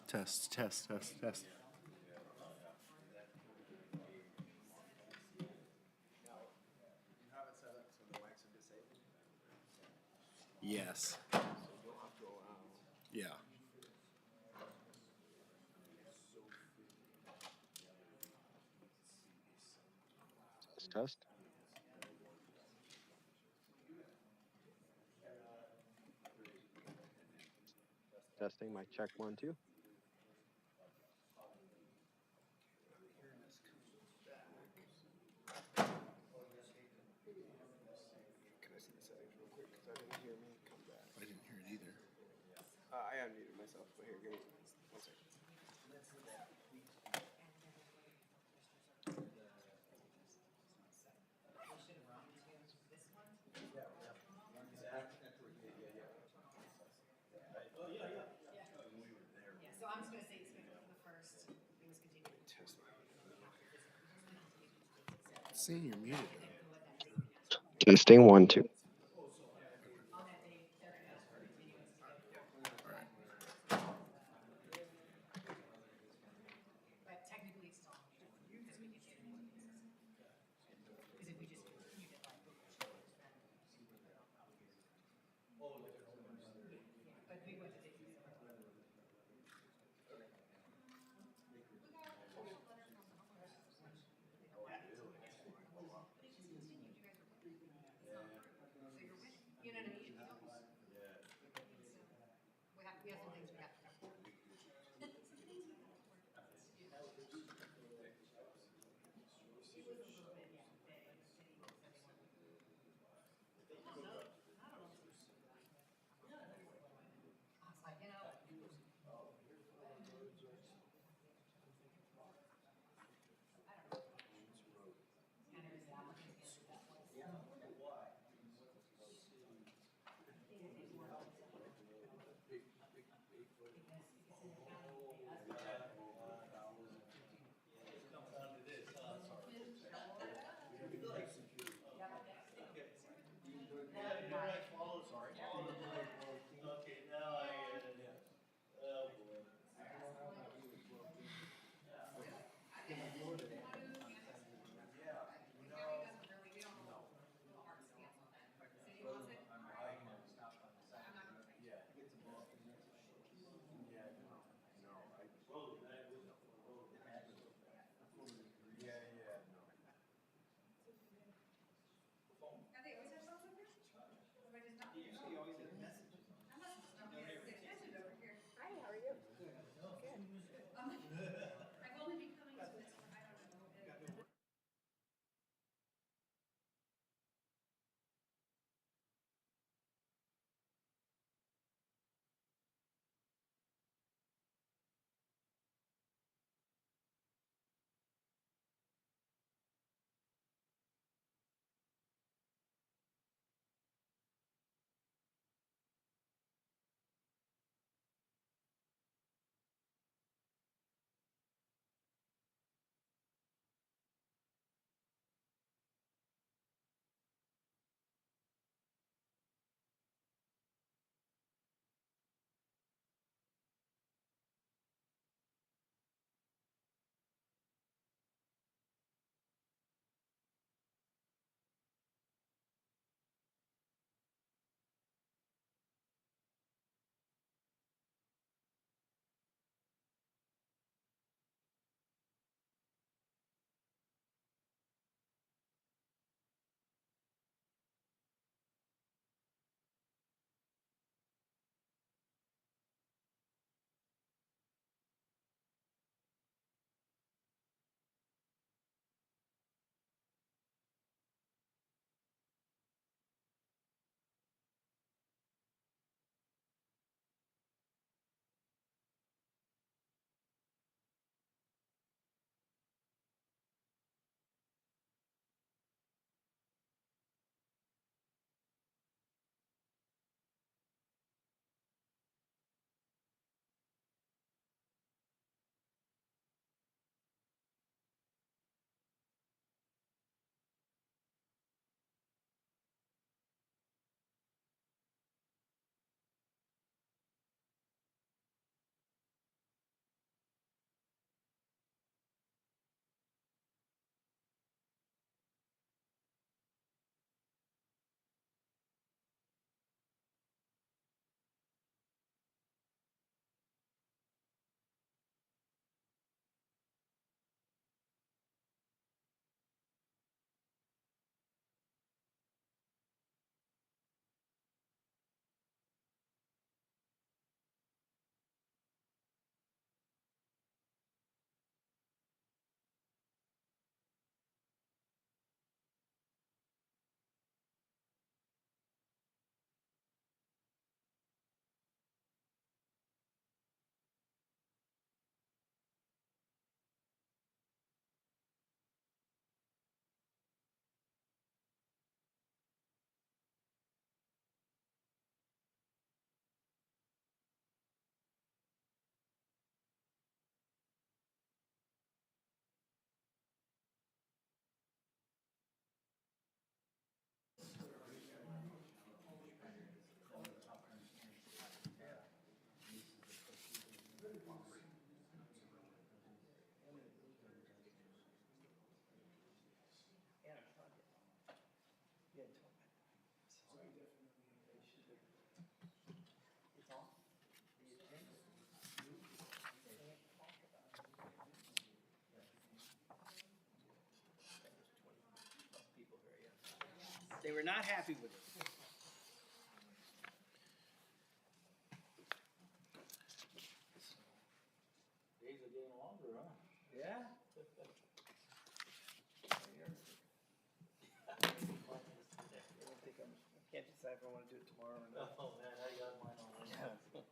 Test, test, test, test. Yes. Yeah. Test. Testing. Mic check 1 2. Can I see the settings real quick? Because I didn't hear me come back. I didn't hear it either. I unmuted myself, but here, give me 1 second. Test my. Seeing you're muted. Testing 1 2. All right. were not happy with it. Days are getting longer, huh? Yeah? I can't decide if I want to do it tomorrow or not. Oh, man, I got mine on Wednesday.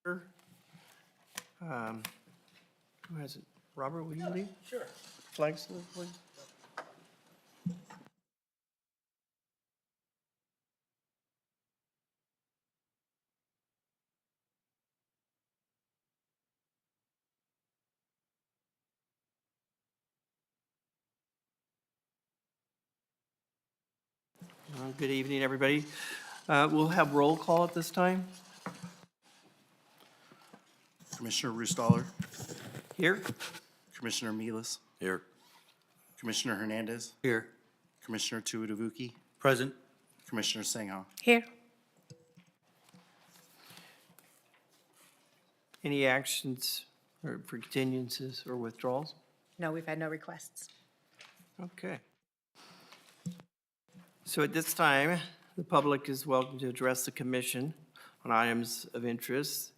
Who has it? Robert, will you lead? Sure. Flag salute, please. Good evening, everybody. We'll have roll call at this time. Commissioner Roostaller, Here? Commissioner Milas. Here. Commissioner Hernandez, Here. Commissioner Tuidavuki, Present. Commissioner Sangha. Here. Any actions or for continuances or withdrawals? No, we've had no requests. Okay. So at this time, the public is welcome to address the commission on items of interest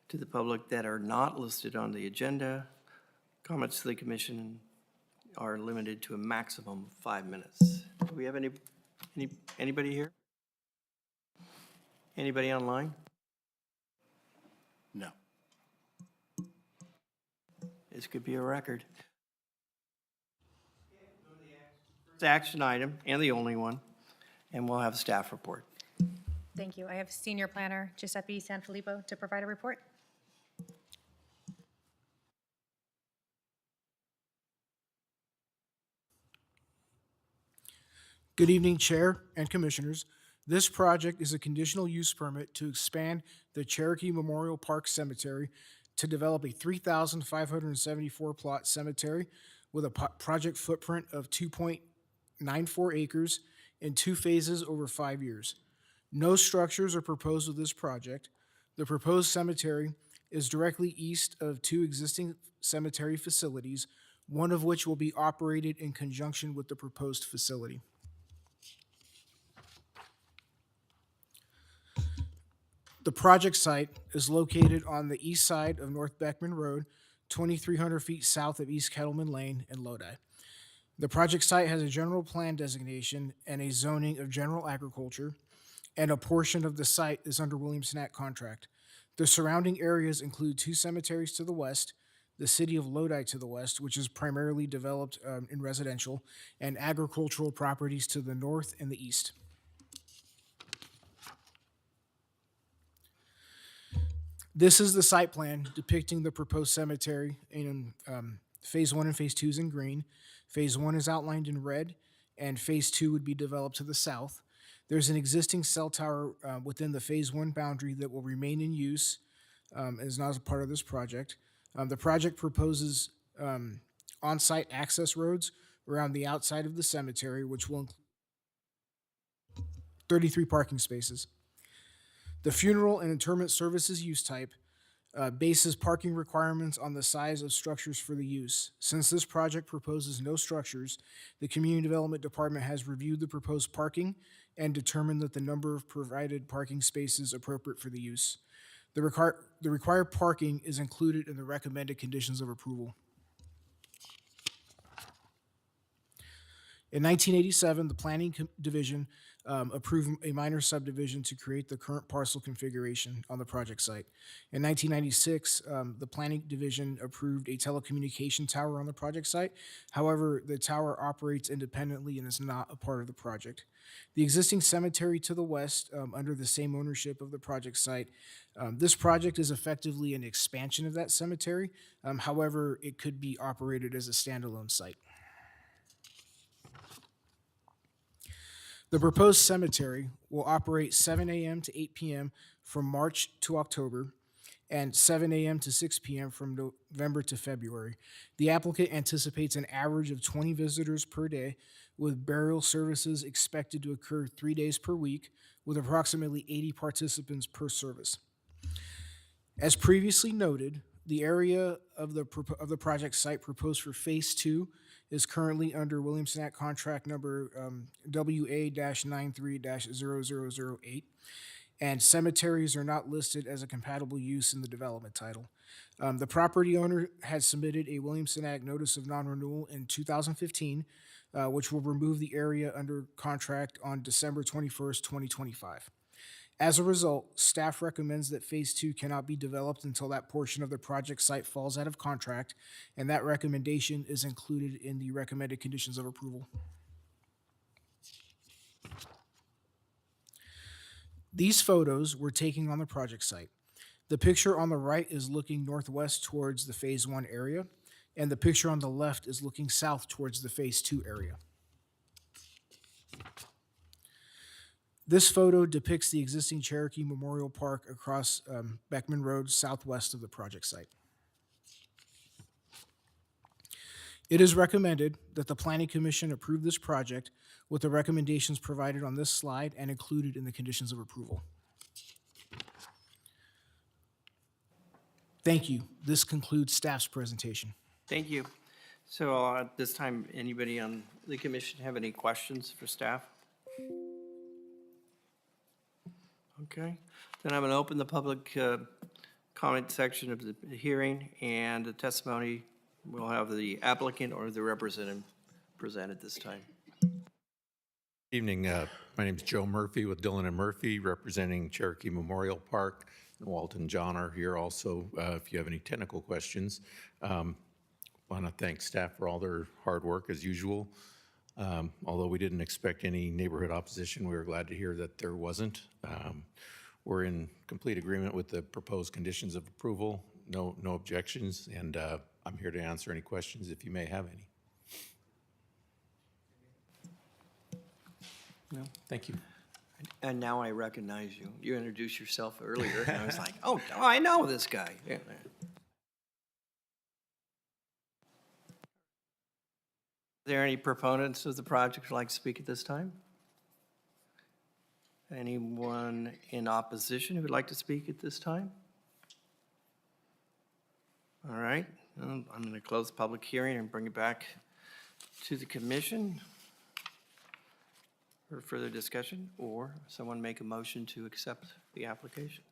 to the public that are not listed on the agenda. Comments to the commission are limited to a maximum of 5 minutes. Do we have anybody here? Anybody online? No. This could be a record. First action item, and the only one, and we'll have staff report. Thank you. I have Senior Planner Giuseppe Sanfilippo to provide a report. Good evening, Chair and Commissioners. This project is a conditional use permit to expand the Cherokee Memorial Park Cemetery to develop a 3,574 plot cemetery with a project footprint of 2.94 acres in 2 phases over 5 years. No structures are proposed with this project. The proposed cemetery is directly east of 2 existing cemetery facilities, one of which will be operated in conjunction with the proposed facility. The project site is located on the east side of North Beckman Road, 2,300 feet south of East Kettleman Lane in Lodi. The project site has a general plan designation and a zoning of general agriculture, and a portion of the site is under Williamson Act contract. The surrounding areas include 2 cemeteries to the west, the city of Lodi to the west, which is primarily developed in residential, and agricultural properties to the north and the east. This is the site plan depicting the proposed cemetery in Phase 1 and Phase 2 is in green. Phase 1 is outlined in red, and Phase 2 would be developed to the south. There's an existing cell tower within the Phase 1 boundary that will remain in use and is not a part of this project. The project proposes on-site access roads around the outside of the cemetery, which will include 33 parking spaces. The funeral and interment services use type bases parking requirements on the size of structures for the use. Since this project proposes no structures, the Community Development Department has reviewed the proposed parking and determined that the number of provided parking spaces appropriate for the use. The required parking is included in the recommended conditions of approval. In 1987, the Planning Division approved a minor subdivision to create the current parcel configuration on the project site. In 1996, the Planning Division approved a telecommunication tower on the project site. However, the tower operates independently and is not a part of the project. The existing cemetery to the west, under the same ownership of the project site, this project is effectively an expansion of that cemetery. However, it could be operated as a standalone site. The proposed cemetery will operate 7 a.m. to 8 p.m. from March to October and 7 a.m. to 6 p.m. from November to February. The applicant anticipates an average of 20 visitors per day, with burial services expected to occur 3 days per week, with approximately 80 participants per service. As previously noted, the area of the project site proposed for Phase 2 is currently under Williamson Act contract number WA-93-0008, and cemeteries are not listed as a compatible use in the development title. The property owner has submitted a Williamson Act notice of non-renewal in 2015, which will remove the area under contract on December 21st, 2025. As a result, staff recommends that Phase 2 cannot be developed until that portion of the project site falls out of contract, and that recommendation is included in the recommended conditions of approval. These photos were taken on the project site. The picture on the right is looking northwest towards the Phase 1 area, and the picture on the left is looking south towards the Phase 2 area. This photo depicts the existing Cherokee Memorial Park across Beckman Road, southwest of the project site. It is recommended that the Planning Commission approve this project with the recommendations provided on this slide and included in the conditions of approval. Thank you. This concludes staff's presentation. Thank you. So at this time, anybody on the commission have any questions for staff? Okay, then I'm going to open the public comment section of the hearing, and the testimony will have the applicant or the representative present at this time. Evening, my name is Joe Murphy with Dillon and Murphy, representing Cherokee Memorial Park. And Walt and John are here also if you have any technical questions. Want to thank staff for all their hard work as usual. Although we didn't expect any neighborhood opposition, we were glad to hear that there wasn't. We're in complete agreement with the proposed conditions of approval, no objections, and I'm here to answer any questions if you may have any. No? Thank you. And now I recognize you. You introduced yourself earlier, and I was like, oh, I know this guy. Yeah. Are there any proponents of the project who'd like to speak at this time? Anyone in opposition who would like to speak at this time? All right, I'm going to close the public hearing and bring it back to the commission for further discussion, or someone make a motion to accept the application.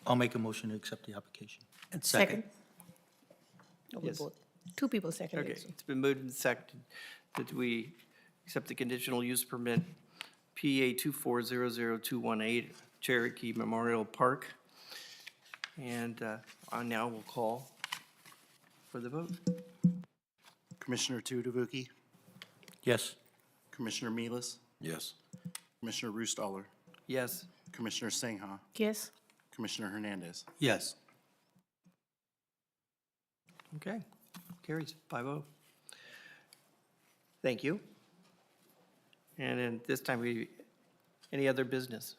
I'll make a motion to accept the application. And Second. Oh, we Yes. both- Two people seconded. Okay, it's been moved and seconded that we accept the conditional use permit PA 2400218 Cherokee Memorial Park. And I now will call for the vote. Commissioner Tuidavuki, Yes. Commissioner Milas, Yes. Commissioner Roostaller, Yes. Commissioner Singha, Yes, Commissioner Hernandez. Yes. Okay, carries 5-0. Thank you. And then this time, any other business?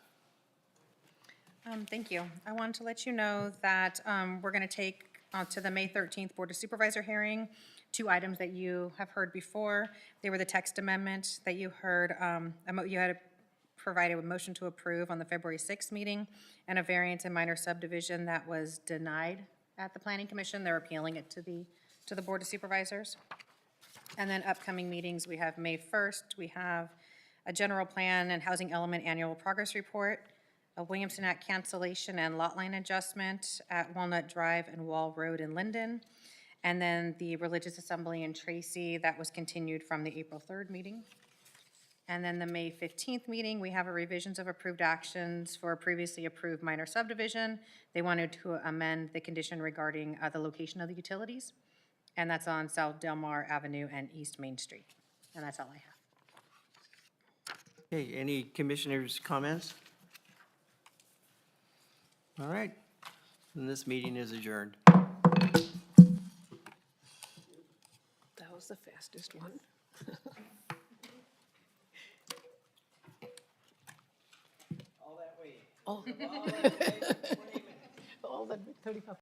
Thank you. I wanted to let you know that we're going to take to the May 13th Board of Supervisor hearing 2 items that you have heard before. They were the text amendment that you heard, you had provided a motion to approve on the February 6th meeting, and a variance and minor subdivision that was denied at the Planning Commission. They're appealing it to the Board of Supervisors. And then upcoming meetings, we have May 1st, we have a general plan and housing element annual progress report, a Williamson Act cancellation and lot line adjustment at Walnut Drive and Wall Road in Linden, and then the religious assembly in Tracy that was continued from the April 3rd meeting. And then the May 15th meeting, we have a revisions of approved actions for a previously approved minor subdivision. They wanted to amend the condition regarding the location of the utilities, and that's on South Del Mar Avenue and East Main Street. And that's all I have. Okay, any commissioners' comments? All right, then this meeting is adjourned. that was the fastest one. All that way. Oh. All the 35.